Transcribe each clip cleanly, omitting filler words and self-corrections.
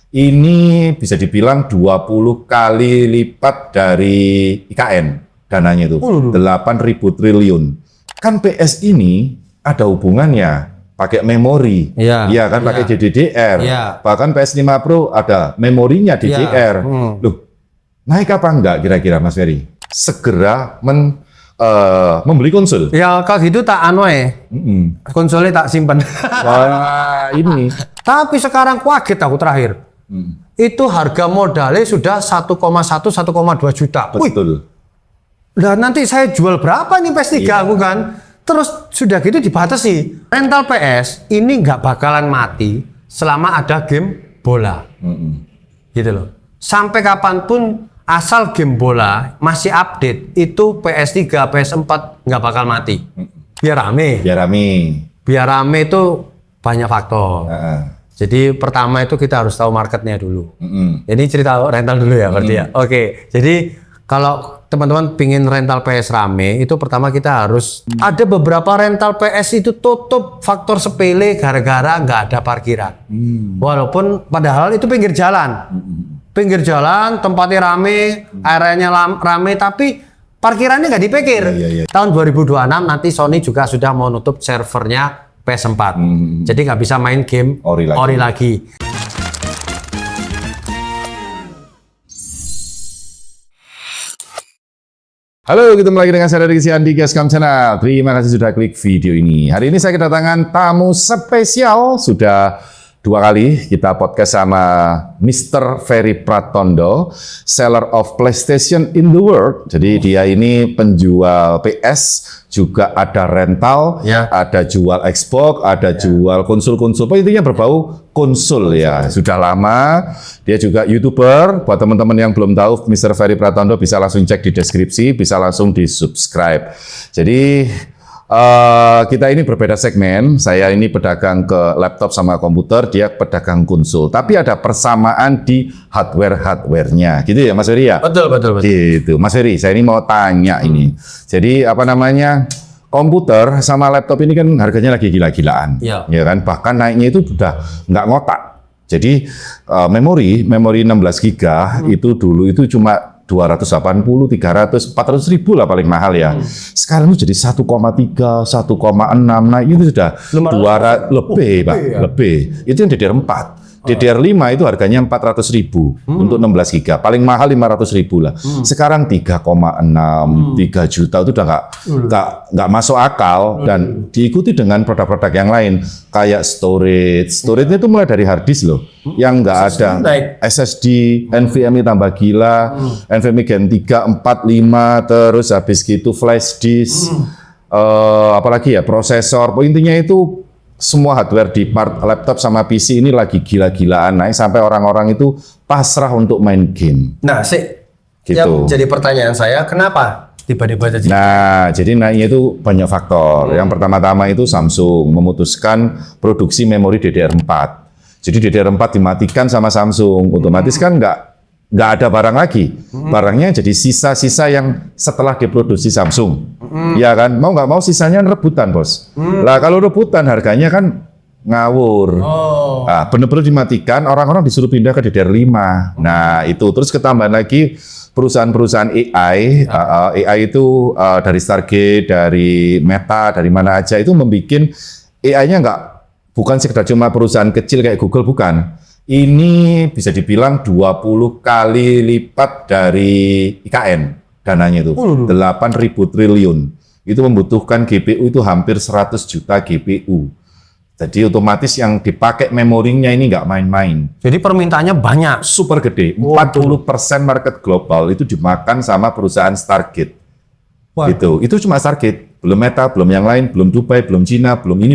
Ini bisa dibilang 20 kali lipat dari IKN dananya itu, 8.000 triliun. Kan PS ini ada hubungannya pakai memori, ya kan pakai DDR, bahkan PS5 Pro ada memorinya DDR. Loh, naik apa enggak kira-kira Mas Ferry? Segera membeli konsol. Ya kalau gitu tak konsolnya tak simpan. Wah, ini. Tapi sekarang kaget aku terakhir. Itu harga modalnya sudah 1,1, 1,2 juta. Betul. Nah nanti saya jual berapa nih PS3 aku kan? Terus sudah gitu dibatasi. Rental PS ini nggak bakalan mati selama ada game bola. Gitu loh. Sampai kapanpun asal game bola masih update, itu PS3, PS4 nggak bakal mati. Biar rame. Biar rame itu banyak faktor. Jadi pertama itu kita harus tahu marketnya dulu. Ini cerita rental dulu ya berarti ya. Oke, jadi kalau teman-teman pingin rental PS rame, itu pertama kita harus ada beberapa rental PS itu tutup faktor sepele gara-gara nggak ada parkiran. Walaupun padahal itu pinggir jalan. Pinggir jalan, tempatnya rame, areanya rame, tapi parkirannya nggak dipikir. Tahun 2026 nanti Sony juga sudah mau nutup servernya PS4. Jadi nggak bisa main game ori lagi. Halo, ketemu lagi dengan saya dari Andi Gascom Channel. Terima kasih sudah klik video ini. Hari ini saya kedatangan tamu spesial. Sudah 2 kali kita podcast sama Mr. Ferry Pratondo, seller of PlayStation in the world. Jadi dia ini penjual PS, juga ada rental, ada jual Xbox, ada jual konsol-konsol. Intinya berbau konsol ya. Sudah lama. Dia juga YouTuber. Buat teman-teman yang belum tahu Mr. Ferry Pratondo bisa langsung cek di deskripsi, bisa langsung di-subscribe. Jadi kita ini berbeda segmen. Saya ini pedagang ke laptop sama komputer, dia pedagang konsol. Tapi ada persamaan di hardware-nya. Gitu ya Mas Ferry ya? Betul. Gitu. Mas Ferry, saya ini mau tanya ini. Jadi apa namanya? Komputer sama laptop ini kan harganya lagi gila-gilaan. Ya kan? Bahkan naiknya itu sudah nggak ngotak. Jadi memori 16 GB itu dulu itu cuma 280, 300, 400 ribu lah paling mahal ya. Sekarang itu jadi 1,3, 1,6, nah itu sudah 200 lebih, Pak. Lebih. Itu yang DDR4. DDR5 itu harganya 400 ribu untuk 16 GB. Paling mahal 500 ribu lah. Sekarang 3,6, 3 juta itu udah nggak masuk akal dan diikuti dengan produk-produk yang lain kayak storage. Storage-nya itu mulai dari hard disk loh, yang nggak ada SSD, NVMe tambah gila, NVMe Gen 3, 4, 5, terus habis gitu flash disk, apalagi ya prosesor. Intinya itu semua hardware di part laptop sama PC ini lagi gila-gilaan naik sampai orang-orang itu pasrah untuk main game. Nah, yang jadi pertanyaan saya, kenapa tiba-tiba jadi? Nah, jadi naiknya itu banyak faktor. Yang pertama-tama itu Samsung memutuskan produksi memori DDR4. Jadi DDR4 dimatikan sama Samsung, otomatis kan nggak ada barang lagi. Barangnya jadi sisa-sisa yang setelah diproduksi Samsung. Ya kan, mau nggak mau sisanya rebutan, Bos. Lah kalau rebutan harganya kan ngawur. Nah, benar-benar dimatikan, orang-orang disuruh pindah ke DDR5. Nah, itu terus ketambahan lagi perusahaan-perusahaan AI. AI itu dari Stargate, dari Meta, dari mana aja itu membuat AI-nya bukan sekedar cuma perusahaan kecil kayak Google, bukan. Ini bisa dibilang 20 kali lipat dari IKN dananya itu, 8.000 triliun. Itu membutuhkan GPU itu hampir 100 juta GPU. Jadi otomatis yang dipakai memorinya ini nggak main-main. Jadi permintaannya banyak. Super gede, 40% market global itu dimakan sama perusahaan Stargate. Gitu. Itu cuma Stargate. Belum Meta, belum yang lain, belum Dubai, belum Cina, belum ini.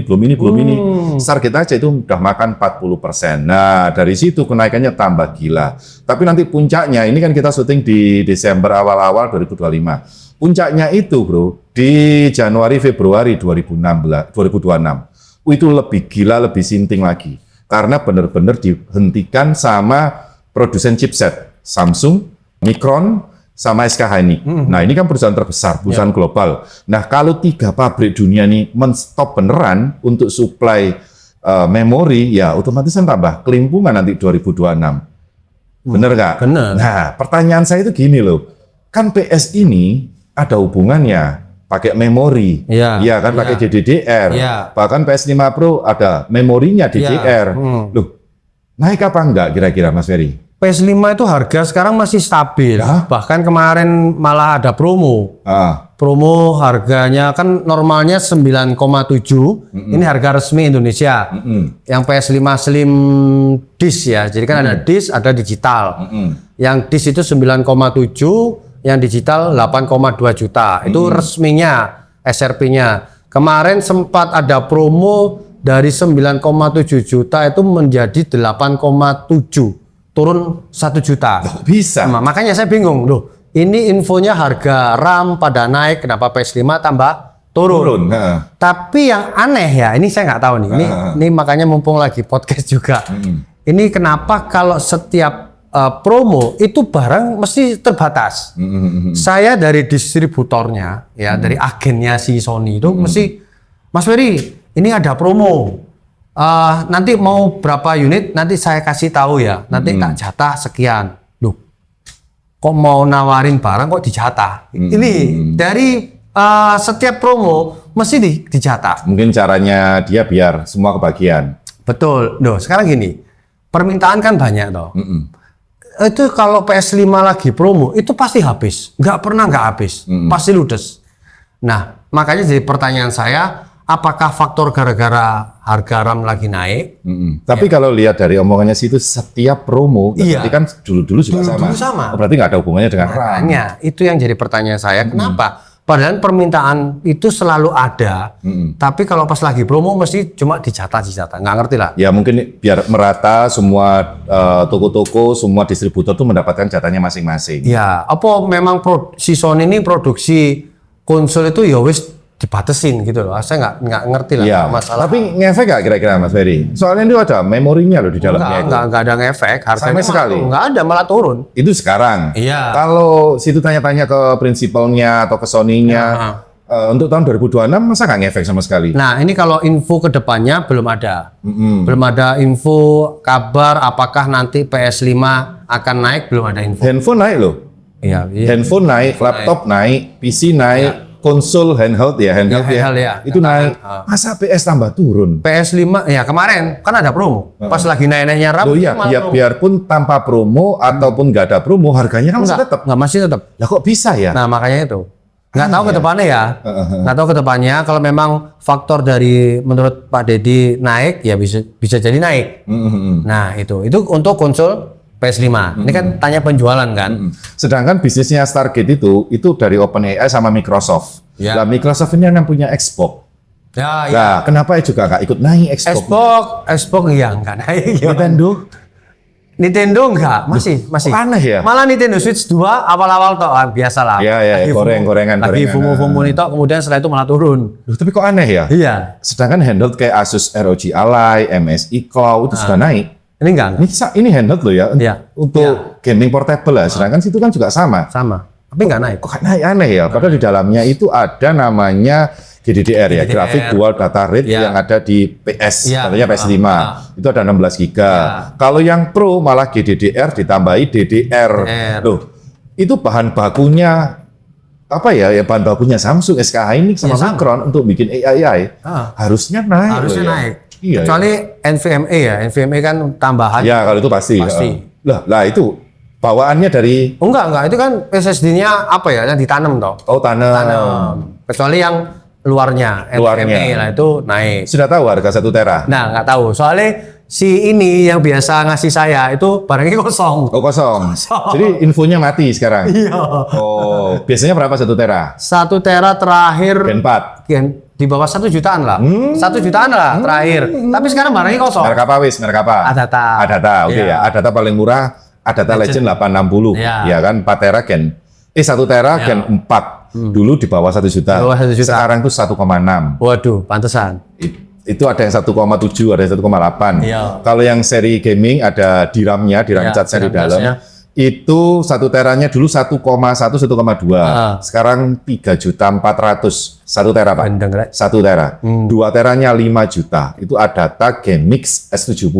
Stargate aja itu udah makan 40%. Nah, dari situ kenaikannya tambah gila. Tapi nanti puncaknya, ini kan kita syuting di Desember awal-awal 2025. Puncaknya itu, Bro, di Januari, Februari 2026. Itu lebih gila, lebih sinting lagi. Karena benar-benar dihentikan sama produsen chipset. Samsung, Micron, sama SK Hynix. Nah, ini kan perusahaan terbesar, perusahaan global. Nah, kalau 3 pabrik dunia ini men-stop beneran untuk supply memori, ya otomatis kan tambah kelimpungan nanti 2026. Bener nggak? Bener. Nah, pertanyaan saya itu gini loh, kan PS ini ada hubungannya pakai memori, ya kan pakai DDR, bahkan PS5 Pro ada memorinya DDR. Loh, naik apa enggak kira-kira Mas Ferry? PS5 itu harga sekarang masih stabil, bahkan kemarin malah ada promo. Promo harganya kan normalnya 9,7, ini harga resmi Indonesia. Yang PS5 Slim Disc ya, jadi kan ada disc, ada digital. Yang disc itu 9,7, yang digital 8,2 juta. Itu resminya, SRP-nya. Kemarin sempat ada promo dari 9,7 juta itu menjadi 8,7, turun 1 juta. Bisa. Nah, makanya saya bingung, loh. Ini infonya harga RAM pada naik, kenapa PS5 tambah turun? Tapi yang aneh ya, ini saya nggak tahu nih. Ini makanya mumpung lagi podcast juga. Ini kenapa kalau setiap promo itu barang mesti terbatas. Saya dari distributornya, ya dari agennya si Sony itu mesti, Mas Ferry, ini ada promo. Nanti mau berapa unit? Nanti saya kasih tahu ya. Nanti tak jatah sekian. Kok mau nawarin barang kok dijatah? Ini dari setiap promo mesti dijatah. Mungkin caranya dia biar semua kebagian. Betul. Loh, sekarang gini, permintaan kan banyak toh. Itu kalau PS5 lagi promo itu pasti habis. Nggak pernah nggak habis. Pasti ludes. Nah, makanya jadi pertanyaan saya, apakah faktor gara-gara harga RAM lagi naik? Tapi kalau lihat dari omongannya situ setiap promo, berarti kan dulu-dulu juga sama. Oh, berarti nggak ada hubungannya dengan RAM. Itu yang jadi pertanyaan saya. Kenapa? Padahal permintaan itu selalu ada, tapi kalau pas lagi promo mesti cuma dijatah. Nggak ngerti lah. Ya mungkin biar merata semua toko-toko, semua distributor tuh mendapatkan jatahnya masing-masing. Ya, apa memang si Sony ini produksi konsol itu ya wis dibatasin gitu loh. Saya nggak ngerti lah ya, masalah. Tapi ngefek nggak kira-kira Mas Ferry? Soalnya itu ada memorinya loh di dalamnya. Nggak ada ngefek. Harganya sama sekali. Nggak ada, malah turun. Itu sekarang. Iya. Kalau situ tanya-tanya ke prinsipalnya atau ke Sony-nya, untuk tahun 2026 masa nggak ngefek sama sekali? Nah ini kalau info kedepannya belum ada. Belum ada info kabar apakah nanti PS5 akan naik, belum ada info. Handphone naik loh. Iya. Handphone naik, laptop naik, PC naik. Konsol handheld ya, itu naik. Masa PS tambah turun? PS5 ya kemarin kan ada promo. Pas lagi naik-naiknya RAM. Loh iya, biarpun tanpa promo ataupun nggak ada promo, harganya kan masih tetap. Masih tetap. Ya kok bisa ya? Nah makanya itu. Nggak tahu ke depannya ya. Nggak tahu ke depannya kalau memang faktor dari menurut Pak Deddy naik ya bisa jadi naik. Nah itu untuk konsol PS5. Ini kan tanya penjualan kan. Sedangkan bisnisnya Stargate itu dari OpenAI sama Microsoft. Nah, Microsoft ini yang punya Xbox. Nah, kenapa juga nggak ikut naik Xbox? Xbox ya nggak naik. Nintendo nggak, masih. Kok aneh ya? Malah Nintendo Switch 2 awal-awal toh biasa lah. Iya, gorengan. Lagi FOMO itu, kemudian setelah itu malah turun. Loh, tapi kok aneh ya? Iya. Sedangkan handheld kayak Asus ROG Ally, MSI Cloud itu sudah naik. Ini enggak. Ini handheld loh ya, untuk gaming portable lah. Sedangkan situ kan juga sama. Tapi nggak naik. Kok naik aneh ya? Padahal di dalamnya itu ada namanya GDDR ya, Graphic Dual Data Rate yang ada di PS, katanya PS5. Itu ada 16 GB. Kalau yang Pro malah GDDR ditambahi DDR. Loh, itu bahan bakunya apa ya? Ya bahan bakunya Samsung SK Hynix sama Micron untuk bikin AI. Harusnya naik. Harusnya naik. Iya, kecuali NVMe ya, NVMe kan tambahan. Ya kalau itu pasti. Lah itu bawaannya dari. Enggak, itu kan SSD-nya apa ya, yang ditanam toh. Oh tanam. Kecuali yang luarnya, NVMe lah itu naik. Sudah tahu harga 1 tera? Nah nggak tahu, soalnya si ini yang biasa ngasih saya itu barangnya kosong. Oh kosong. Jadi infonya mati sekarang. Iya. Oh biasanya berapa 1 tera? 1 tera terakhir. Gen 4. Di bawah 1 jutaan lah. 1 jutaan lah terakhir. Tapi sekarang barangnya kosong. Merek apa wis? Merek apa? Adata. Oke ya. Adata paling murah. Adata Legend 860. Ya kan 4 tera Gen. 1 tera Gen 4. Dulu di bawah 1 juta. Sekarang itu 1,6. Waduh, pantesan. Itu ada yang 1,7, ada yang 1,8. Kalau yang seri gaming ada DRAM-nya, DRAM cat seri dalam. Itu 1 teranya dulu 1,1, 1,2. Sekarang 3.400.000. 1 tera Pak. 1 tera. 2 teranya 5 juta. Itu Adata Game Mix S70.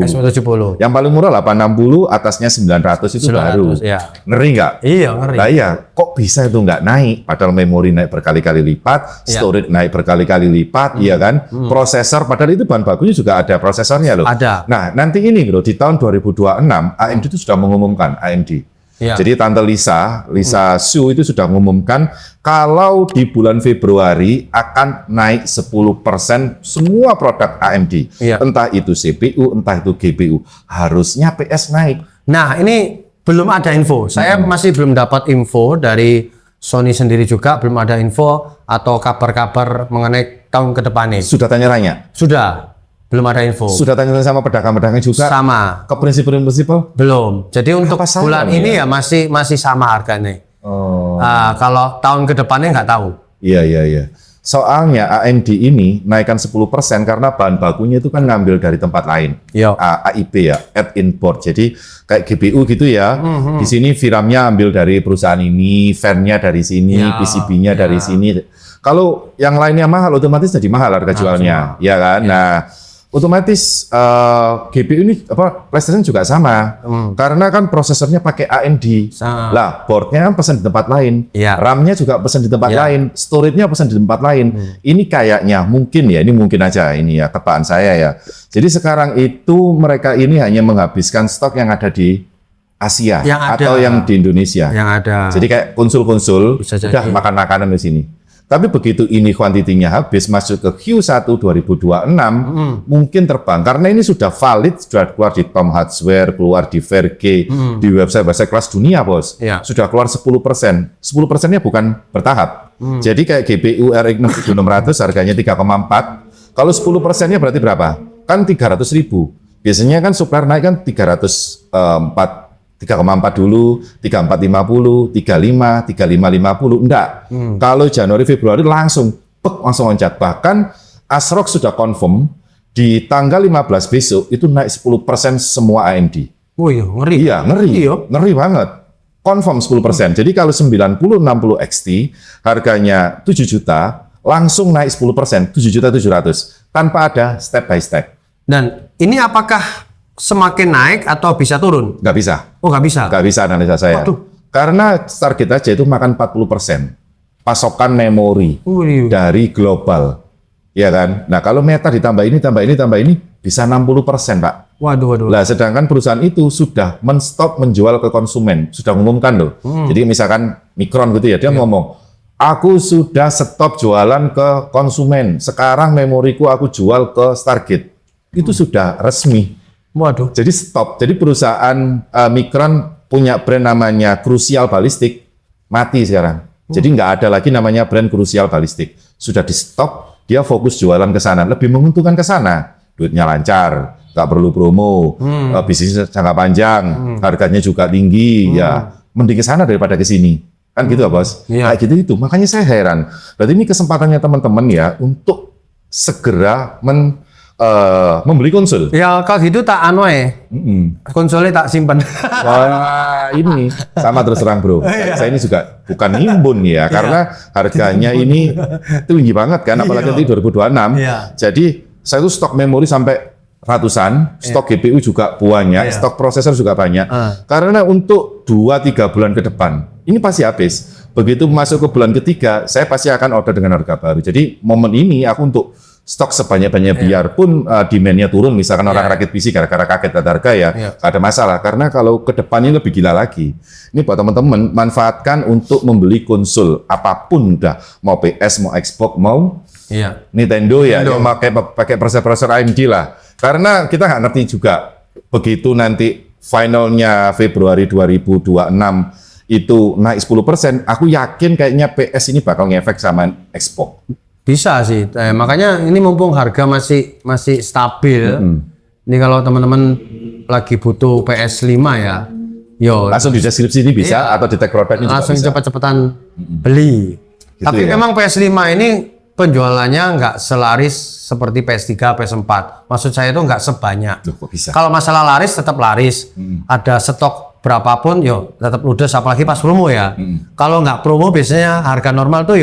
Yang paling murah 860, atasnya 900 itu 900, baru. Ya. Ngeri nggak? Iya, ngeri. Nah iya, kok bisa itu nggak naik? Padahal memori naik berkali-kali lipat, storage naik berkali-kali lipat, iya kan? Prosesor, padahal itu bahan bakunya juga ada prosesornya loh. Ada. Nah, nanti ini loh, di tahun 2026, AMD itu sudah mengumumkan, AMD. Ya. Jadi Tante Lisa Su itu sudah mengumumkan kalau di bulan Februari akan naik 10% semua produk AMD. Ya. Entah itu CPU, entah itu GPU. Harusnya PS naik. Nah, ini belum ada info. Saya masih belum dapat info dari Sony sendiri juga, belum ada info atau kabar-kabar mengenai tahun ke depannya. Sudah tanya-tanya? Sudah. Belum ada info. Sudah tanya sama pedagang-pedagang juga? Sama. Ke prinsip-prinsip? Belum. Jadi untuk bulan ini ya masih sama harganya. Oh. Kalau tahun ke depannya nggak tahu. Iya. Soalnya AMD ini naikkan 10% karena bahan bakunya itu kan ngambil dari tempat lain. AIP ya, add import. Jadi kayak GPU gitu ya. Di sini VRAM-nya ambil dari perusahaan ini, fan-nya dari sini, PCB-nya dari sini. Kalau yang lainnya mahal, otomatis jadi mahal harga jualnya. Ya kan? Nah, otomatis GPU ini PlayStation juga sama, karena kan prosesornya pakai AMD. Lah boardnya kan pesan di tempat lain, RAM-nya juga pesan di tempat lain, storage-nya pesan di tempat lain. Ini kayaknya mungkin ya, ini mungkin aja ini ya tebaan saya ya. Jadi sekarang itu mereka ini hanya menghabiskan stok yang ada di Asia atau yang di Indonesia. Yang ada. Jadi kayak konsul-konsul udah makan makanan di sini. Tapi begitu ini kuantitinya habis, masuk ke Q1 2026, mungkin terbang. Karena ini sudah valid, sudah keluar di Tom Hardware, keluar di Verge, di website kelas dunia, Bos. Sudah keluar 10%. 10%-nya bukan bertahap. Jadi kayak GPU RX 7600 harganya 3,4. Kalau 10%-nya berarti berapa? Kan 300.000. Biasanya kan supplier naik kan 3,4 dulu, 3450, 35, 3550, enggak. Kalau Januari Februari langsung loncat. Bahkan ASRock sudah confirm di tanggal 15 besok itu naik 10% semua AMD. Oh iya, ngeri. Iya, ngeri. Ngeri banget. Confirm 10%. Jadi kalau 9060 XT harganya 7 juta, langsung naik 10%, 7.700.000 tanpa ada step by step. Dan ini apakah semakin naik atau bisa turun? Nggak bisa. Oh, nggak bisa? Nggak bisa analisa saya. Waduh. Karena target aja itu makan 40% pasokan memori dari global. Ya kan? Nah, kalau Meta ditambah ini, bisa 60%, Pak. Waduh. Lah, sedangkan perusahaan itu sudah menstop menjual ke konsumen. Sudah mengumumkan loh. Jadi misalkan Micron gitu ya, dia ngomong, aku sudah stop jualan ke konsumen. Sekarang memoriku aku jual ke Stargate. Itu sudah resmi. Waduh. Jadi stop. Jadi perusahaan Micron punya brand namanya Crucial Ballistic, mati sekarang. Jadi nggak ada lagi namanya brand Crucial Ballistic. Sudah di stop, dia fokus jualan ke sana. Lebih menguntungkan ke sana. Duitnya lancar, nggak perlu promo, bisnis jangka panjang, harganya juga tinggi. Ya, mending ke sana daripada ke sini. Kan gitu ya, Bos? Kayak gitu itu. Makanya saya heran. Berarti ini kesempatannya teman-teman ya untuk segera membeli konsul. Ya kalau gitu tak konsolnya tak simpan. Wah, ini sama terus terang bro. Saya ini juga bukan nimbun ya, karena harganya ini tinggi banget kan, apalagi nanti 2026. Jadi saya itu stok memori sampai ratusan, stok GPU juga banyak, stok prosesor juga banyak. Karena untuk 2-3 bulan ke depan ini pasti habis. Begitu masuk ke bulan ketiga, saya pasti akan order dengan harga baru. Jadi momen ini aku untuk stok sebanyak-banyaknya biarpun demand-nya turun, misalkan orang rakit PC gara-gara kaget harga ya, nggak ada masalah. Karena kalau ke depannya lebih gila lagi. Ini buat teman-teman, manfaatkan untuk membeli konsul apapun dah, mau PS, mau Xbox, mau Nintendo ya, yang pakai prosesor AMD lah. Karena kita nggak ngerti juga begitu nanti finalnya Februari 2026 itu naik 10%, aku yakin kayaknya PS ini bakal ngefek sama Xbox. Bisa sih, makanya ini mumpung harga masih stabil. Ini kalau teman-teman lagi butuh PS5 ya, langsung di deskripsi ini bisa, atau di tag produknya juga langsung bisa. Cepet-cepetan beli. Gitu. Tapi memang PS5 ini penjualannya nggak selaris seperti PS3, PS4. Maksud saya itu nggak sebanyak. Loh, kok bisa? Kalau masalah laris tetap laris. Ada stok berapapun, tetap ludes, apalagi pas promo ya. Kalau nggak promo biasanya harga normal tuh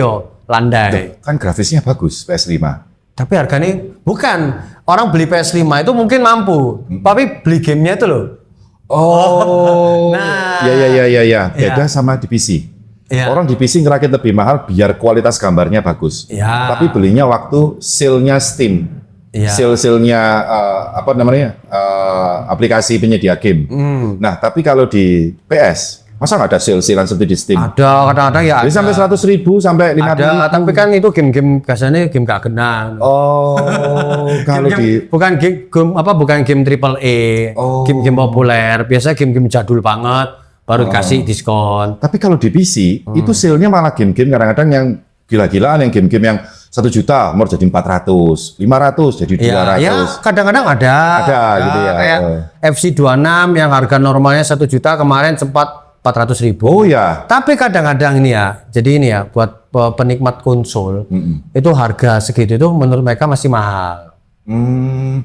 landai. Kan grafisnya bagus PS5. Tapi harganya bukan. Orang beli PS5 itu mungkin mampu, tapi beli gamenya itu loh. Oh, Nah. ya. Beda sama di PC. Ya. Orang di PC ngerakit lebih mahal biar kualitas gambarnya bagus. Ya. Tapi belinya waktu sale-nya Steam. Ya. Sale-salenya aplikasi penyedia game. Nah, tapi kalau di PS, masa nggak ada sale-salean seperti di Steam? Ada kadang-kadang ya. Jadi sampai 100.000 sampai 50.000. Ada, tapi kan itu game-game biasanya game gak kena. Oh, kalau di bukan game triple A, game-game populer. Biasanya game-game jadul banget baru dikasih diskon. Tapi kalau di PC itu sale-nya malah game-game kadang-kadang yang gila-gilaan, yang game-game yang 1 juta mau jadi 400, 500 jadi 200. Ya, kadang-kadang ada. Ada gitu ya. Kayak FC26 yang harga normalnya 1 juta kemarin sempat 400.000. Oh ya. Tapi kadang-kadang ini ya, jadi ini ya buat penikmat konsol itu harga segitu itu menurut mereka masih mahal.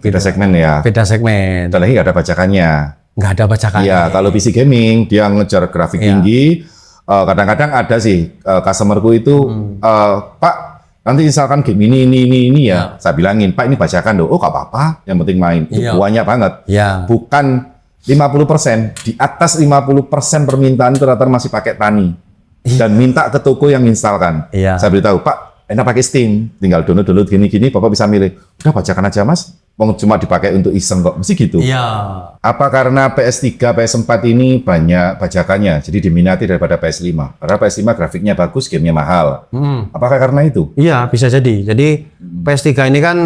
Beda segmen ya. Beda segmen. Dan lagi nggak ada bacakannya. Nggak ada bacakannya. Iya, kalau PC gaming dia ngejar grafik tinggi. Kadang-kadang ada sih customerku itu, Pak, nanti misalkan game ini ya, saya bilangin, Pak ini bacakan loh. Oh, nggak apa-apa, yang penting main. Itu banyak banget. Iya. Bukan 50%, di atas 50% permintaan itu rata-rata masih pakai Tani. Dan minta ke toko yang instalkan. Iya. Saya beritahu, Pak, enak pakai Steam, tinggal download gini-gini, Bapak bisa milih. Udah bacakan aja Mas, cuma dipakai untuk iseng kok, mesti gitu. Iya. Apa karena PS3, PS4 ini banyak bajakannya, jadi diminati daripada PS5? Karena PS5 grafiknya bagus, gamenya mahal. Apakah karena itu? Iya, bisa jadi. Jadi PS3 ini kan,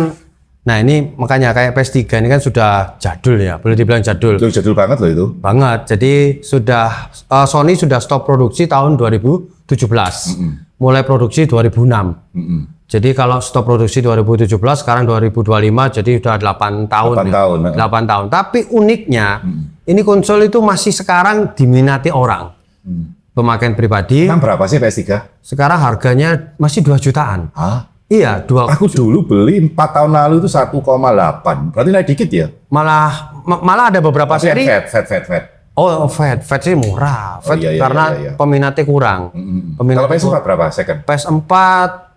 nah ini makanya kayak PS3 ini kan sudah jadul ya, boleh dibilang jadul. Itu jadul banget loh itu. Banget. Jadi sudah Sony sudah stop produksi tahun 2017. Mulai produksi 2006. Jadi kalau stop produksi 2017, sekarang 2025, jadi sudah 8 tahun. 8 tahun. 8 tahun. Tapi uniknya, ini konsol itu masih sekarang diminati orang. Pemakaian pribadi. Emang berapa sih PS3? Sekarang harganya masih 2 jutaan. Hah? Iya, Aku dulu beli 4 tahun lalu itu 1,8. Berarti naik dikit ya? Malah ada beberapa seri. Fat. Oh, Fat sih murah. Fat karena peminatnya kurang. Kalau PS4 berapa second? PS4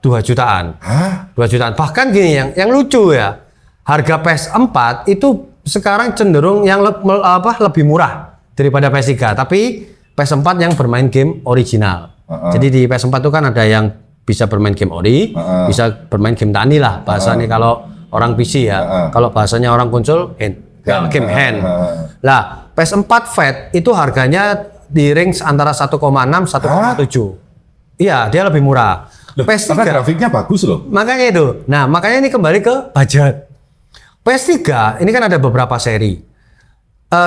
2 jutaan. Hah? 2 jutaan. Bahkan gini yang lucu ya. Harga PS4 itu sekarang cenderung yang lebih murah daripada PS3, tapi PS4 yang bermain game original. Jadi di PS4 itu kan ada yang bisa bermain game ori, bisa bermain game tani lah bahasanya kalau orang PC ya. Kalau bahasanya orang konsol game hand. Lah, PS4 Fat itu harganya di range antara 1,6 1,7. Iya, dia lebih murah. PS3 karena grafiknya bagus loh. Makanya itu. Nah, makanya ini kembali ke budget. PS3 ini kan ada beberapa seri.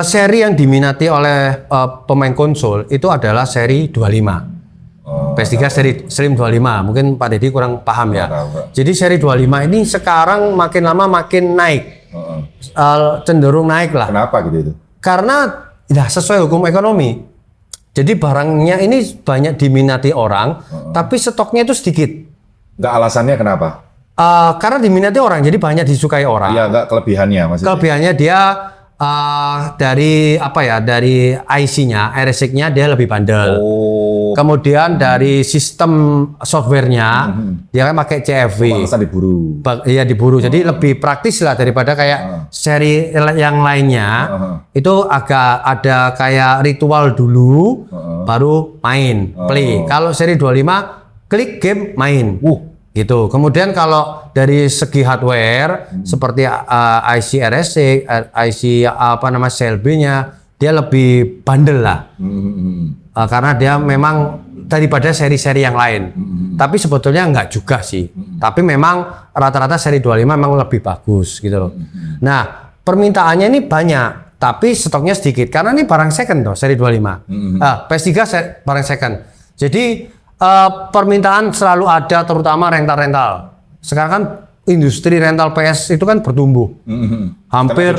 Seri yang diminati oleh pemain konsol itu adalah seri 25. PS3 seri Slim 25. Mungkin Pak Deddy kurang paham ya. Jadi seri 25 ini sekarang makin lama makin naik. Cenderung naik lah. Kenapa gitu itu? Karena ya sesuai hukum ekonomi. Jadi barangnya ini banyak diminati orang, tapi stoknya itu sedikit. Nggak alasannya kenapa? Karena diminati orang, jadi banyak disukai orang. Iya, nggak kelebihannya maksudnya. Kelebihannya dia dari dari IC-nya, RSX-nya dia lebih bandel. Kemudian dari sistem softwarenya dia kan pakai CFW. Alasan diburu. Iya diburu. Jadi lebih praktis lah daripada kayak seri yang lainnya. Itu agak ada kayak ritual dulu, baru main, play. Kalau seri 25 klik game main. Gitu. Kemudian kalau dari segi hardware seperti IC RSX, IC CLB-nya dia lebih bandel lah. Karena dia memang daripada seri-seri yang lain. Tapi sebetulnya enggak juga sih. Tapi memang rata-rata seri 25 memang lebih bagus gitu loh. Nah, permintaannya ini banyak, tapi stoknya sedikit karena ini barang second tuh seri 25. PS3 barang second. Jadi permintaan selalu ada, terutama rental-rental. Sekarang kan industri rental PS itu kan bertumbuh. Hampir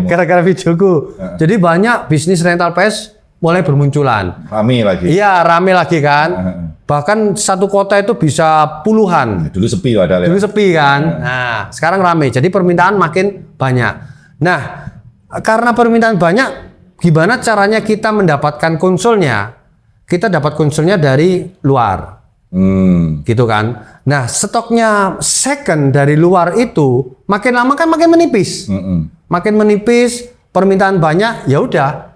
gara-gara videoku. Jadi banyak bisnis rental PS mulai bermunculan. Rame lagi. Iya, rame lagi kan. Bahkan satu kota itu bisa puluhan. Dulu sepi ada. Dulu sepi kan. Nah, sekarang rame. Jadi permintaan makin banyak. Nah, karena permintaan banyak, gimana caranya kita mendapatkan konsolnya? Kita dapat konsolnya dari luar. Gitu kan. Nah, stoknya second dari luar itu makin lama kan makin menipis. Makin menipis, permintaan banyak, ya udah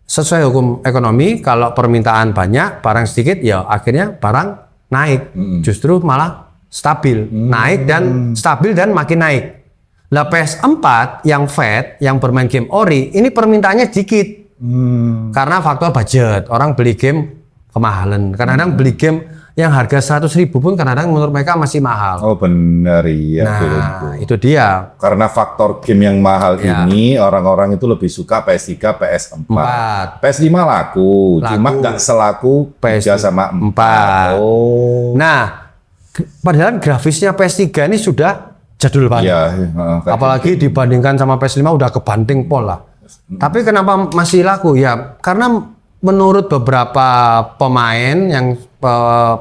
sesuai hukum ekonomi, kalau permintaan banyak, barang sedikit, ya akhirnya barang naik. Justru malah stabil, naik dan stabil dan makin naik. Lah PS4 yang fat, yang bermain game ori, ini permintaannya dikit. Karena faktor budget, orang beli game kemahalan. Kadang-kadang beli game yang harga 100.000 pun kadang-kadang menurut mereka masih mahal. Oh benar, iya. Nah, itu dia. Karena faktor game yang mahal ini, orang-orang itu lebih suka PS3, PS4. PS5 laku, cuma nggak selaku PS3 sama 4. Oh. Nah, padahal grafisnya PS3 ini sudah jadul banget. Apalagi dibandingkan sama PS5 udah kebanting pol lah. Tapi kenapa masih laku? Ya, karena menurut beberapa pemain yang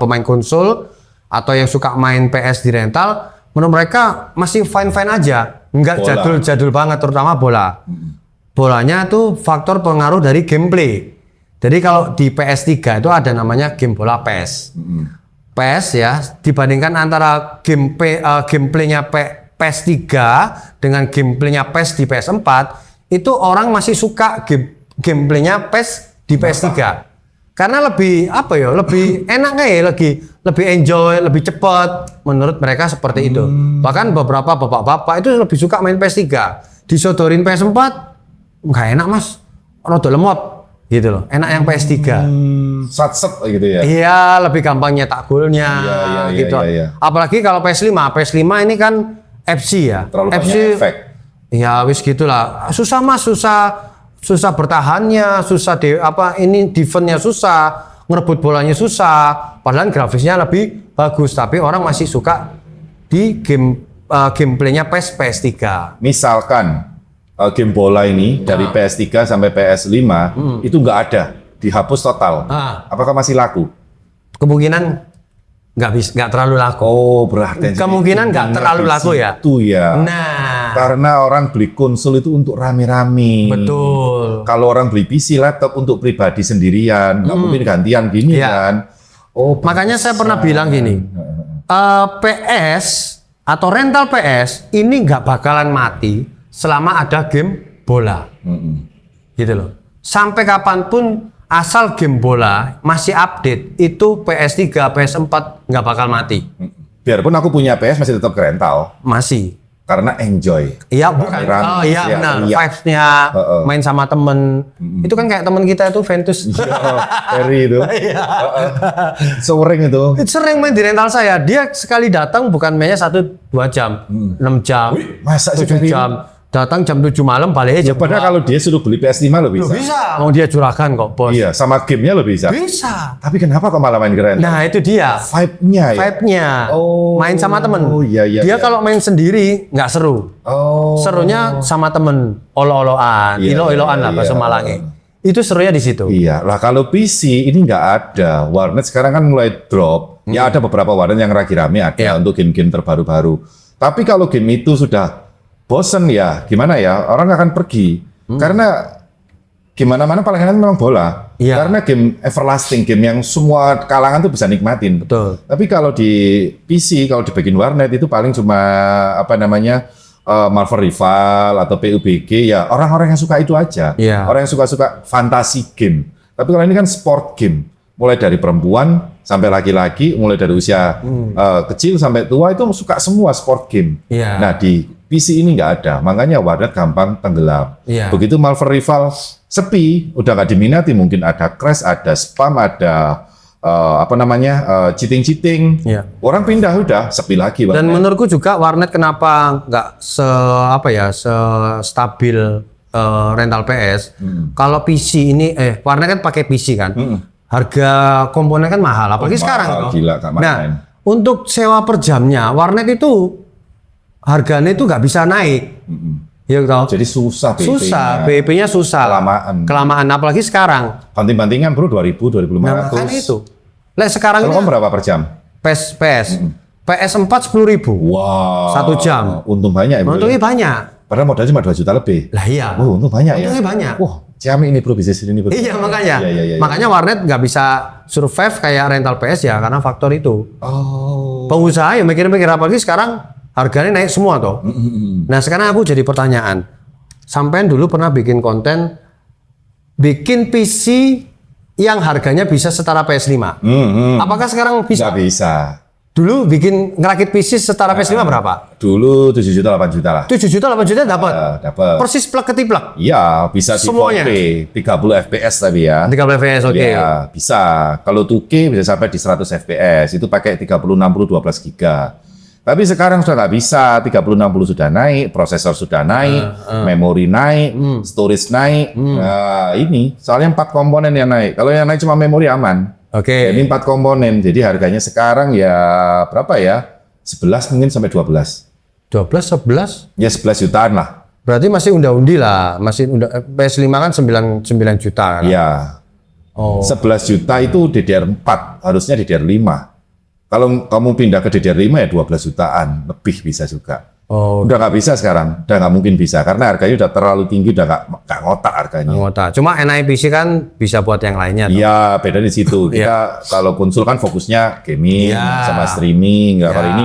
pemain konsol atau yang suka main PS di rental, menurut mereka masih fine-fine aja, nggak jadul-jadul banget, terutama bola. Bolanya tuh faktor pengaruh dari gameplay. Jadi kalau di PS3 itu ada namanya game bola PES. PES ya, dibandingkan antara gameplaynya PS3 dengan gameplaynya PES di PS4, itu orang masih suka gameplaynya PES di PS3. Karena lebih lebih enak lebih enjoy, lebih cepat menurut mereka seperti itu. Bahkan beberapa bapak-bapak itu lebih suka main PS3. Disodorin PS4 nggak enak mas, rada lemot gitu loh. Enak yang PS3. Satset gitu ya. Iya, lebih gampang nyetak golnya gitu. Apalagi kalau PS5 ini kan FC ya. Terlalu FC, banyak efek. Ya wis gitulah. Susah mas, susah bertahannya, susah defense-nya susah, ngerebut bolanya susah. Padahal grafisnya lebih bagus, tapi orang masih suka di gameplaynya PS3. Misalkan game bola ini dari PS3 sampai PS5 itu nggak ada, dihapus total. Apakah masih laku? Kemungkinan nggak terlalu laku. Oh, berarti kemungkinan nggak terlalu laku ya. Itu ya. Nah, karena orang beli konsol itu untuk rame-rame. Betul. Kalau orang beli PC laptop untuk pribadi sendirian, nggak mungkin gantian gini kan. Oh, makanya saya pernah bilang gini, PS atau rental PS ini nggak bakalan mati selama ada game bola. Gitu loh. Sampai kapanpun asal game bola masih update, itu PS3, PS4 nggak bakal mati. Biarpun aku punya PS masih tetap ke rental. Masih. Karena enjoy. Iya, bukan. Oh iya, benar. Vibes-nya main sama temen. Itu kan kayak temen kita itu Ventus. Ferry itu. Sering itu. Sering main di rental saya. Dia sekali datang bukan mainnya 1-2 jam. 6 jam. Wih, masa 7 jam. Datang jam 7 malam balik aja. Padahal kalau dia suruh beli PS5 lo bisa. Bisa. Mau dia juragan kok, bos. Iya, sama gamenya lo bisa. Bisa. Tapi kenapa kok malah main keren? Nah, itu dia. Vibe-nya ya? Vibe-nya. Oh. Main sama temen. Dia kalau main sendiri nggak seru. Serunya sama temen. Olo-oloan. Ilo-iloan lah bahasa Malangnya. Itu serunya di situ. Iya. Lah kalau PC ini nggak ada. Warnet sekarang kan mulai drop. Ya ada beberapa warnet yang lagi rame ada untuk game-game terbaru-baru. Tapi kalau game itu sudah bosen ya, gimana ya, orang akan pergi. Karena gimana-mana paling enak memang bola. Karena game everlasting, game yang semua kalangan tuh bisa nikmatin. Betul. Tapi kalau di PC, kalau dibikin warnet itu paling cuma Marvel Rival atau PUBG, ya orang-orang yang suka itu aja. Orang yang suka-suka fantasi game. Tapi kalau ini kan sport game. Mulai dari perempuan sampai laki-laki, mulai dari usia kecil sampai tua itu suka semua sport game. Nah di PC ini nggak ada, makanya warnet gampang tenggelam. Begitu Marvel Rival sepi, udah nggak diminati, mungkin ada crash, ada spam, ada cheating-cheating. Orang pindah udah sepi lagi. Warnet. Dan menurutku juga warnet kenapa nggak stabil rental PS? Kalau PC ini, warnet kan pakai PC kan. Harga komponen kan mahal, apalagi sekarang. Gila, nah, untuk sewa per jamnya, warnet itu harganya itu nggak bisa naik. Ya, jadi susah. BIP-nya susah. Kelamaan, apalagi sekarang. Banting-bantingan bro, 2.000, 2.500. Nah, kan itu. Sekarang ini berapa per jam? PS4 10.000. Wow. 1 jam. Untung banyak ya. Untungnya banyak. Padahal modalnya cuma 2 juta lebih. Lah iya. Untung banyak ya. Untungnya banyak. Wah, ciamik ini bro, bisnis ini bro. Iya makanya. Makanya warnet nggak bisa survive kayak rental PS ya karena faktor itu. Oh. Pengusaha ya mikir-mikir, apalagi sekarang harganya naik semua toh. Nah sekarang aku jadi pertanyaan, sampean dulu pernah bikin konten bikin PC yang harganya bisa setara PS5. Apakah sekarang bisa? Nggak bisa. Dulu bikin ngerakit PC setara PS5 berapa? Dulu 7 juta 8 juta lah. 7 juta 8 juta dapat. Dapat. Persis plug ketiplak. Iya, bisa di Semuanya? 4K, 30 FPS tapi ya. 30 fps oke. Iya, bisa. Kalau 2K bisa sampai di 100 FPS. Itu pakai 3060 12 GB. Tapi sekarang sudah nggak bisa. 3060 sudah naik, prosesor sudah naik, memori naik, storage naik. Nah, ini soalnya 4 komponen yang naik. Kalau yang naik cuma memori aman. Oke. Ini 4 komponen. Jadi harganya sekarang ya berapa ya? 11 mungkin sampai 12. 12 11 Ya 11 jutaan lah. berarti masih unda-undi lah, masih PS5 kan 9 juta kan? Iya. Oh. 11 juta itu DDR4, harusnya DDR5. Kalau kamu pindah ke DDR5 ya 12 jutaan, lebih bisa juga. Oh, Udah nggak bisa sekarang, udah nggak mungkin bisa karena harganya udah terlalu tinggi, udah nggak ngotak harganya. anggota. Cuma NI PC kan bisa buat yang lainnya. toh. Iya, beda di situ. Kita kalau konsul kan fokusnya gaming Iya. sama streaming. Nggak, Iya. kalau ini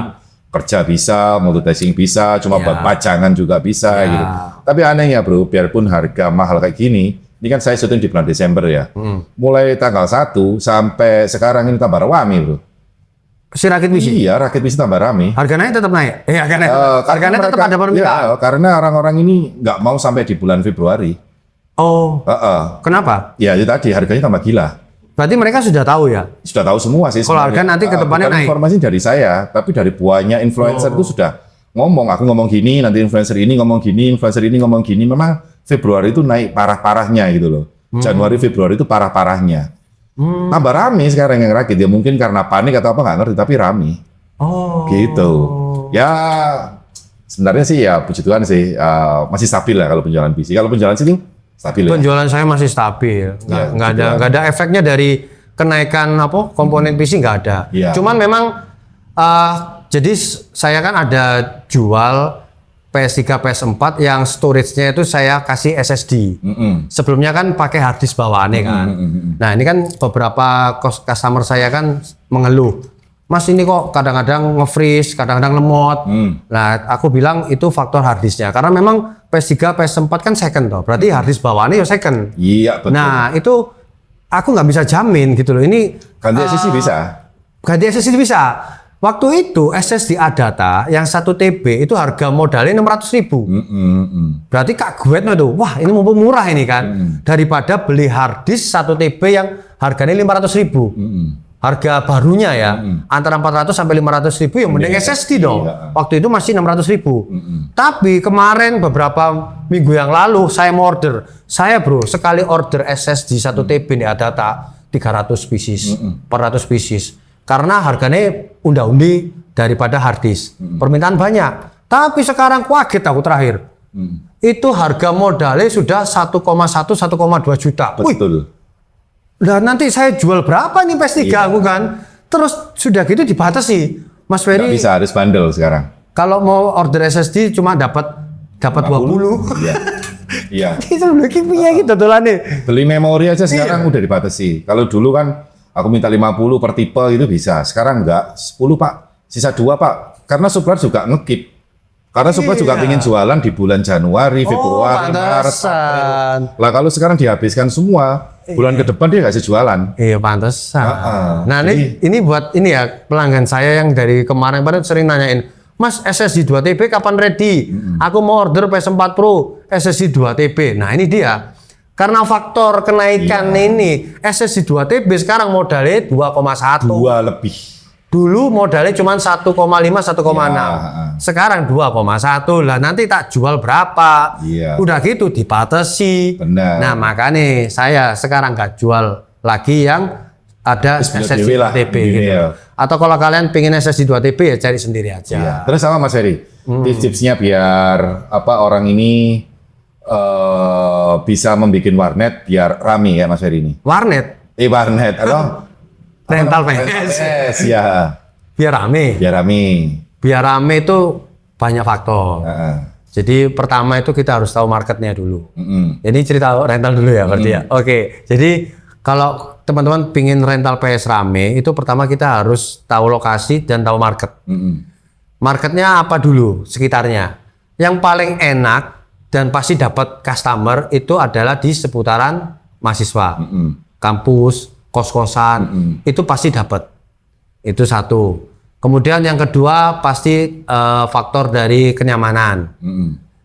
kerja bisa, multitasking bisa, cuma Iya. buat pajangan juga bisa Iya. gitu. Tapi anehnya bro, biarpun harga mahal kayak gini, ini kan saya syuting di bulan Desember ya. Mulai tanggal 1 sampai sekarang ini tambah rame bro. Si rakit PC. Iya, rakit bisa tambah rame. Harganya tetap naik. Harganya Karena tetap mereka- ada permintaan. ya, karena orang-orang ini nggak mau sampai di bulan Februari. Oh, kenapa? Ya itu tadi harganya tambah gila. Berarti mereka sudah tahu ya. Sudah tahu semua sih. Kalau sebenarnya. harga nanti ke depannya Bukan naik. informasi dari saya, tapi dari banyak influencer itu sudah ngomong. Aku ngomong gini, nanti influencer ini ngomong gini, influencer ini ngomong gini. Memang Februari itu naik parah-parahnya gitu loh. Januari, Februari itu parah-parahnya. Tambah rame sekarang yang rakit. Ya mungkin karena panik atau apa nggak ngerti, tapi rame. Oh. Gitu. Ya sebenarnya sih ya puji Tuhan sih masih stabil lah kalau penjualan PC. Kalau penjualan sini stabil ya. Penjualan saya masih stabil. Nggak ada efeknya dari kenaikan komponen PC nggak ada. Iya. Cuman memang jadi saya kan ada jual PS3, PS4 yang storage-nya itu saya kasih SSD. Sebelumnya kan pakai hard disk bawaannya kan. Nah ini kan beberapa customer saya kan mengeluh, Mas ini kok kadang-kadang nge-freeze, kadang-kadang lemot. Nah aku bilang itu faktor hard disknya. Karena memang PS3, PS4 kan second toh. Berarti hard disk bawaannya ya second. Iya betul. Nah itu aku nggak bisa jamin gitu loh. Ini Ganti SSD bisa. ganti SSD bisa. Waktu itu SSD Adata yang 1 TB itu harga modalnya 600.000. Berarti Kak Guet tuh, wah ini mumpung murah ini kan. Daripada beli hard disk 1 TB yang harganya 500.000. Harga barunya ya, antara 400 sampai 500.000 yang mending SSD dong. Iya. Waktu itu masih 600.000. Tapi kemarin beberapa minggu yang lalu saya mau order. Saya bro, sekali order SSD 1 TB di Adata 300 pieces, 400 pieces. Karena harganya unda-undi daripada hard disk. Permintaan banyak. Tapi sekarang kaget aku terakhir. Itu harga modalnya sudah 1,1, 1,2 juta. Wih, Betul. lah nanti saya jual berapa nih PS3 aku kan? Terus sudah gitu dibatasi. Mas Nggak Ferry, bisa, harus bundle sekarang. kalau mau order SSD cuma dapat 20. Iya. Iya. Itu lagi punya gitu dolane. Beli memori aja sekarang udah dibatasi. Kalau dulu kan aku minta 50 per tipe itu bisa. Sekarang enggak, 10 Pak. Sisa 2 Pak. Karena supplier juga ngekip. Karena supplier juga ingin jualan di bulan Januari, Februari, Maret, pantesan. April. Lah kalau sekarang dihabiskan semua, bulan ke depan dia nggak bisa jualan. Iya pantesan. Nah Jadi- ini buat ini ya pelanggan saya yang dari kemarin sering nanyain, Mas SSD 2 TB kapan ready? Aku mau order PS4 Pro SSD 2 TB. Nah ini dia. Karena faktor kenaikan ini SSD 2 TB sekarang modalnya 2,1. 2 lebih. Dulu modalnya cuma 1,5, 1,6. Ya. Sekarang 2,1. Lah nanti tak jual berapa? Iya. Udah gitu dibatasi. Benar. Nah makanya saya sekarang nggak jual lagi yang ada Terus SSD dewe lah, 2 TB dewe gitu. ya. Atau kalau kalian pengen SSD 2 TB ya cari sendiri aja. Iya. Terus sama Mas Ferry, tips-tipsnya biar orang ini bisa membuat warnet biar rame ya Mas Ferry ini. Warnet, Warnet atau rental PS. ya, Biar rame. biar rame. Biar rame itu banyak faktor. Heeh. Jadi pertama itu kita harus tahu marketnya dulu. Mm-mm. Ini cerita rental dulu ya berarti ya. Oke. Jadi Kalau teman-teman pingin rental PS rame, itu pertama kita harus tahu lokasi dan tahu market. Marketnya apa dulu sekitarnya. Yang paling enak dan pasti dapat customer itu adalah di seputaran mahasiswa, kampus, kos-kosan, itu pasti dapat. Itu satu. Kemudian yang kedua pasti faktor dari kenyamanan.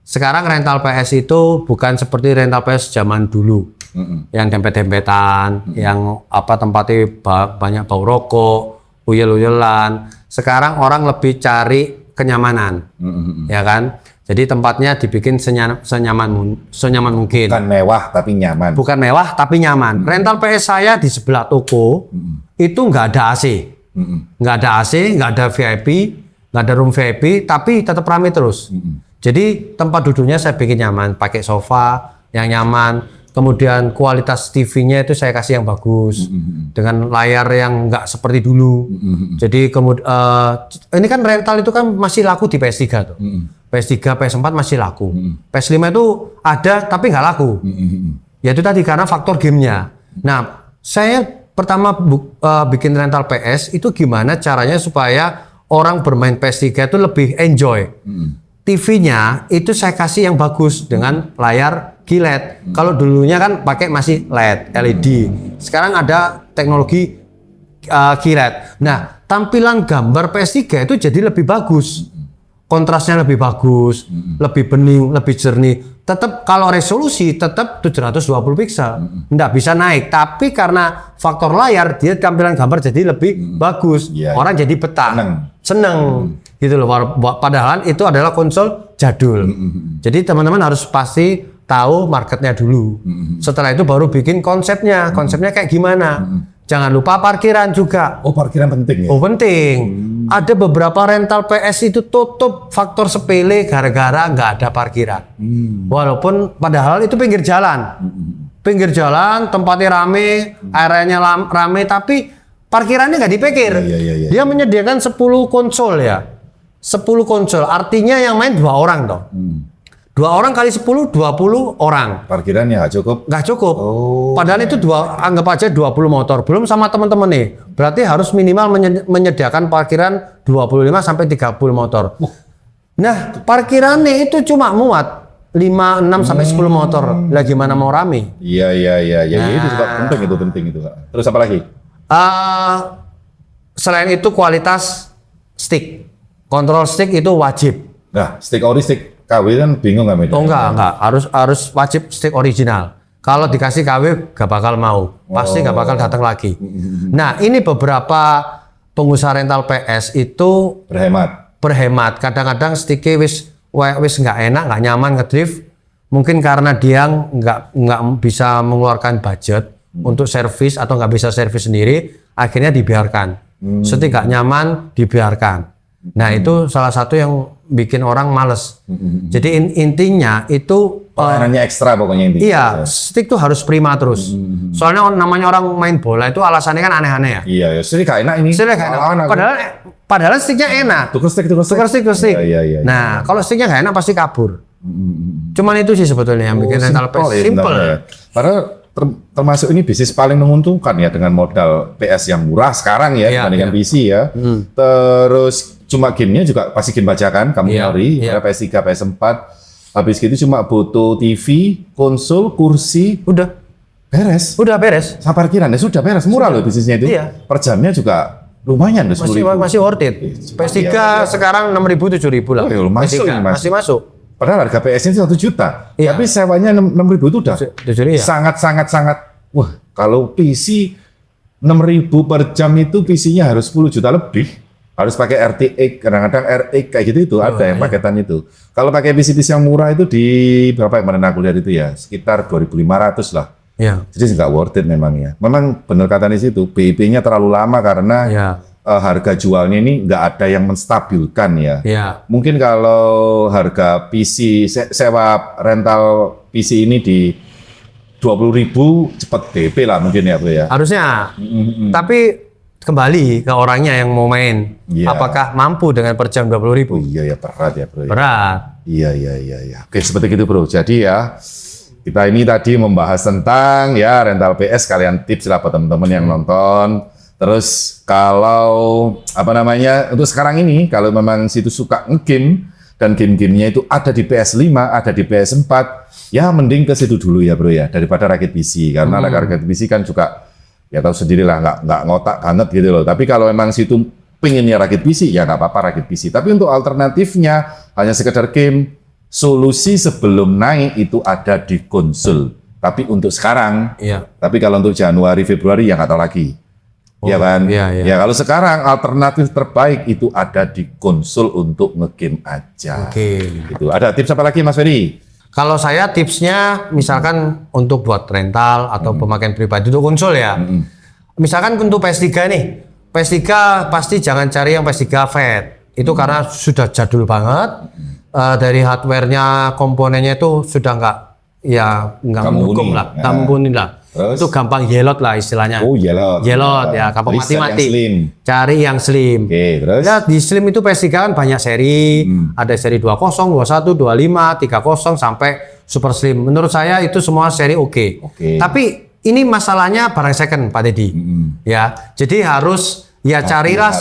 Sekarang rental PS itu bukan seperti rental PS zaman dulu. Yang dempet-dempetan, yang tempatnya banyak bau rokok, uyel-uyelan. Sekarang orang lebih cari kenyamanan, ya kan? Jadi tempatnya dibikin senyaman mungkin. Bukan mewah tapi nyaman. Bukan mewah tapi nyaman. Rental PS saya di sebelah toko itu nggak ada AC, nggak ada AC, nggak ada VIP, nggak ada room VIP, tapi tetap ramai terus. Jadi tempat duduknya saya bikin nyaman, pakai sofa yang nyaman. Kemudian kualitas TV-nya itu saya kasih yang bagus dengan layar yang nggak seperti dulu. Jadi kemudian ini kan rental itu kan masih laku di PS3 tuh. PS3, PS4 masih laku. PS5 itu ada tapi nggak laku. Ya itu tadi karena faktor gamenya. Nah, saya pertama bikin rental PS itu gimana caranya supaya orang bermain PS3 itu lebih enjoy. TV-nya itu saya kasih yang bagus dengan layar QLED. Kalau dulunya kan pakai masih LED. Sekarang ada teknologi QLED. Nah, tampilan gambar PS3 itu jadi lebih bagus. Kontrasnya lebih bagus, lebih bening, lebih jernih. Tetap kalau resolusi tetap 720 pixel. Nggak bisa naik, tapi karena faktor layar dia tampilan gambar jadi lebih bagus. Orang jadi betah. Seneng. Gitu loh. Padahal itu adalah konsol jadul. Jadi teman-teman harus pasti tahu marketnya dulu. Setelah itu baru bikin konsepnya. Konsepnya kayak gimana? Jangan lupa parkiran juga. Oh, parkiran penting ya? Oh, penting. Ada beberapa rental PS itu tutup faktor sepele gara-gara nggak ada parkiran. Walaupun padahal itu pinggir jalan. Pinggir jalan, tempatnya rame, areanya rame, tapi parkirannya nggak dipikir. Dia menyediakan 10 konsol ya. 10 konsol, artinya yang main 2 orang toh. 2 orang kali 10, 20 orang. Parkirannya nggak cukup? Nggak cukup. Padahal itu anggap aja 20 motor. Belum sama teman-teman nih. Berarti harus minimal menyediakan parkiran 25 sampai 30 motor. Nah, parkirannya itu cuma muat 5, 6 sampai 10 motor. Lah gimana mau rame? Iya. Itu juga penting itu. Terus apa lagi? Selain itu kualitas stick. Kontrol stick itu wajib. Nah, stick ori, stick KW kan bingung nggak bedanya? Oh enggak. Harus wajib stick original. Kalau dikasih KW gak bakal mau. Pasti gak bakal datang lagi. Nah, ini beberapa pengusaha rental PS itu berhemat. Kadang-kadang sticknya wis nggak enak, nggak nyaman ngedrift. Mungkin karena dia nggak bisa mengeluarkan budget untuk servis atau nggak bisa servis sendiri, akhirnya dibiarkan. Stick nggak nyaman, dibiarkan. Nah, itu salah satu yang bikin orang males. Jadi intinya itu penanganannya ekstra pokoknya intinya. Iya, stick tuh harus prima terus. Soalnya namanya orang main bola itu alasannya kan aneh-aneh ya. Iya, stick gak enak ini. Stick gak enak. Padahal sticknya enak. Tukar stick. Iya. Nah, kalau sticknya gak enak pasti kabur. Cuman itu sih sebetulnya yang bikin rental PS simple. Padahal termasuk ini bisnis paling menguntungkan ya dengan modal PS yang murah sekarang ya dibandingkan PC ya. Terus cuma gamenya juga pasti game bajakan, kamu nyari, PS3, PS4. Habis gitu cuma butuh TV, konsol, kursi, udah beres. Sama parkiran ya sudah beres, murah loh bisnisnya itu. Per jamnya juga lumayan loh, 10.000. Masih worth it. PS3 sekarang 6.000 7.000 lah. Masih masuk. Padahal harga PS ini 1 juta. Tapi sewanya 6.000 itu udah sangat. Wah, kalau PC 6.000 per jam itu PC-nya harus 10 juta lebih. Harus pakai RTX, kadang-kadang RX kayak gitu itu ada yang paketan itu. Kalau pakai PC-PC yang murah itu di berapa yang mana aku lihat itu ya, sekitar 2.500 lah. Jadi nggak worth it memang ya. Memang benar kata di situ, BIP-nya terlalu lama karena harga jualnya ini nggak ada yang menstabilkan ya. Mungkin kalau harga PC sewa rental PC ini di 20.000 cepet DP lah mungkin ya bro ya. Harusnya. Tapi kembali ke orangnya yang mau main. Apakah mampu dengan per jam 20.000? Iya ya berat ya bro. Berat. Iya. Oke seperti itu bro. Jadi ya Kita ini tadi membahas tentang ya rental PS, kalian tips lah buat teman-teman yang nonton. Terus kalau apa namanya untuk sekarang ini kalau memang situ suka nge-game dan game-gamenya itu ada di PS5, ada di PS4, ya mending ke situ dulu ya bro ya daripada rakit PC karena rakit PC kan juga ya tahu sendirilah nggak ngotak banget gitu loh. Tapi kalau memang situ pinginnya rakit PC ya nggak apa-apa rakit PC. Tapi untuk alternatifnya hanya sekedar game. Solusi sebelum naik itu ada di konsol. Tapi untuk sekarang, tapi kalau untuk Januari, Februari ya nggak tahu lagi. Ya kan? Ya kalau sekarang alternatif terbaik itu ada di konsol untuk ngegame aja. Gitu. Ada tips apa lagi Mas Ferry? Kalau saya tipsnya misalkan untuk buat rental atau pemakaian pribadi untuk konsol ya. Misalkan untuk PS3 nih. PS3 pasti jangan cari yang PS3 Fat. Itu karena sudah jadul banget. Dari hardware-nya, komponennya itu sudah nggak mendukung lah, nggak mumpuni lah. Itu gampang yelot lah istilahnya. Oh yelot ya, gampang mati-mati. Cari yang slim. Terus? Ya di slim itu PS3 kan banyak seri, ada seri 20, 21, 25, 30 sampai super slim. Menurut saya itu semua seri oke. Tapi ini masalahnya barang second Pak Deddy. Ya, jadi harus ya carilah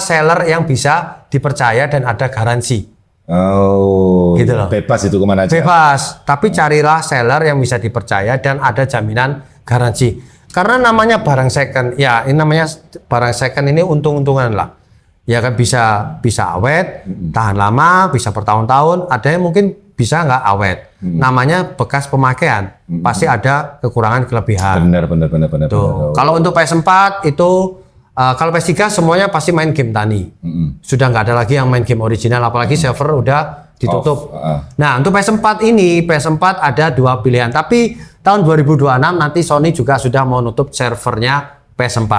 seller yang bisa dipercaya dan ada garansi. Oh, gitu loh. Bebas itu kemana aja? Bebas, tapi carilah seller yang bisa dipercaya dan ada jaminan garansi. Karena namanya barang second, ya ini namanya barang second ini untung-untungan lah. Ya kan bisa awet, tahan lama, bisa bertahun-tahun. Ada yang mungkin bisa nggak awet. Namanya bekas pemakaian, pasti ada kekurangan kelebihan. Benar. Kalau untuk PS4 itu kalau PS3 semuanya pasti main game tani. Sudah nggak ada lagi yang main game original, apalagi server udah ditutup. Nah, untuk PS4 ini, PS4 ada dua pilihan. Tapi tahun 2026 nanti Sony juga sudah mau nutup servernya PS4.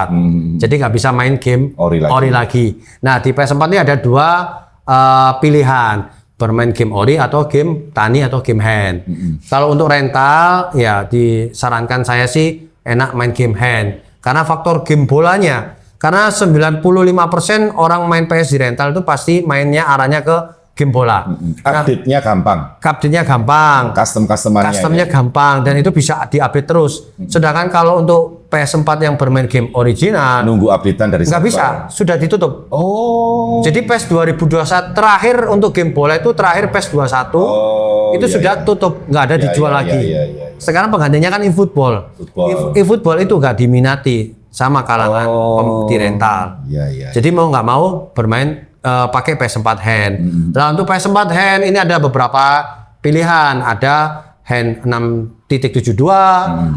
Jadi nggak bisa main game ori lagi. Nah, di PS4 ini ada dua pilihan. Bermain game ori atau game tani atau game hand. Kalau untuk rental, ya disarankan saya sih enak main game hand. Karena faktor game bolanya. Karena 95% orang main PS di rental itu pasti mainnya arahnya ke game bola. Update-nya gampang. Custom-nya gampang dan itu bisa diupdate terus. Sedangkan kalau untuk PS4 yang bermain game original nunggu updatean dari nggak bisa, sudah ditutup. Jadi PES 2021 terakhir untuk game bola itu terakhir PES 21 itu sudah tutup, nggak ada dijual lagi. Sekarang penggantinya kan eFootball. eFootball itu nggak diminati sama kalangan di rental. Jadi mau nggak mau bermain pakai PS4 hand. Nah untuk PS4 hand ini ada beberapa pilihan. Ada hand 6.72,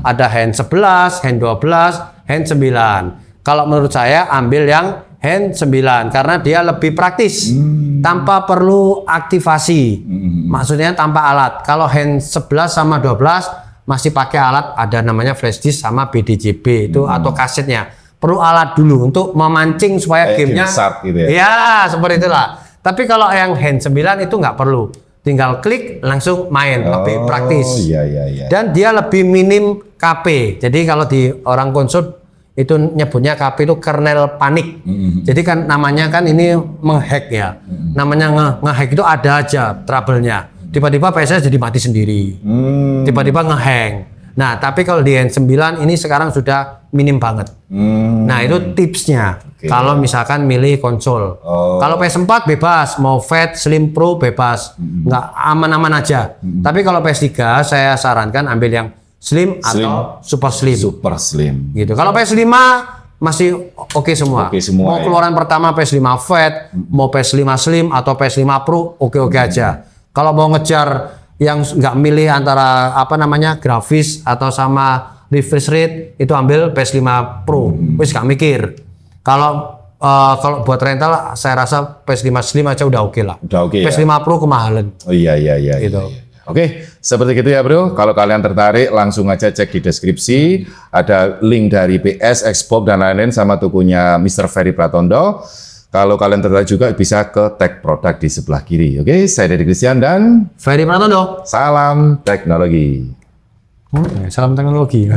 ada hand 11, hand 12, hand 9. Kalau menurut saya ambil yang hand 9 karena dia lebih praktis. Tanpa perlu aktivasi. Maksudnya tanpa alat. Kalau hand 11 sama 12 masih pakai alat, ada namanya flash disk sama BDJB itu atau kasetnya. Perlu alat dulu untuk memancing supaya gamenya gitu ya? Ya seperti itulah. Tapi kalau yang hand 9 itu nggak perlu, tinggal klik langsung main, lebih praktis. Dan dia lebih minim KP. Jadi kalau di orang konsol itu nyebutnya KP itu kernel panik. Jadi kan namanya kan ini menghack ya. Namanya ngehack itu ada aja trouble-nya. Tiba-tiba PS jadi mati sendiri. Tiba-tiba ngehang. Nah, tapi kalau di N9 ini sekarang sudah minim banget. Nah, itu tipsnya. Kalau misalkan milih konsol. Kalau PS4 bebas, mau Fat, Slim Pro bebas. Nggak aman-aman aja. Tapi kalau PS3 saya sarankan ambil yang Slim atau Super Slim. Super Slim. Gitu. Kalau PS5 masih oke semua. Mau keluaran pertama PS5 Fat, mau PS5 Slim atau PS5 Pro oke-oke aja. Kalau mau ngejar yang nggak milih antara grafis atau sama refresh rate itu ambil PS5 Pro. Wis nggak mikir. Kalau buat rental saya rasa PS5 Slim aja udah oke lah. PS5 Pro kemahalan. Gitu. Oke, seperti itu ya bro. Kalau kalian tertarik langsung aja cek di deskripsi. Ada link dari PS, Xbox dan lain-lain sama tokonya Mr. Ferry Pratondo. Kalau kalian tertarik juga bisa ke tag produk di sebelah kiri. Oke, saya Deddy Christian dan Ferry Pratondo. Salam teknologi. Salam teknologi.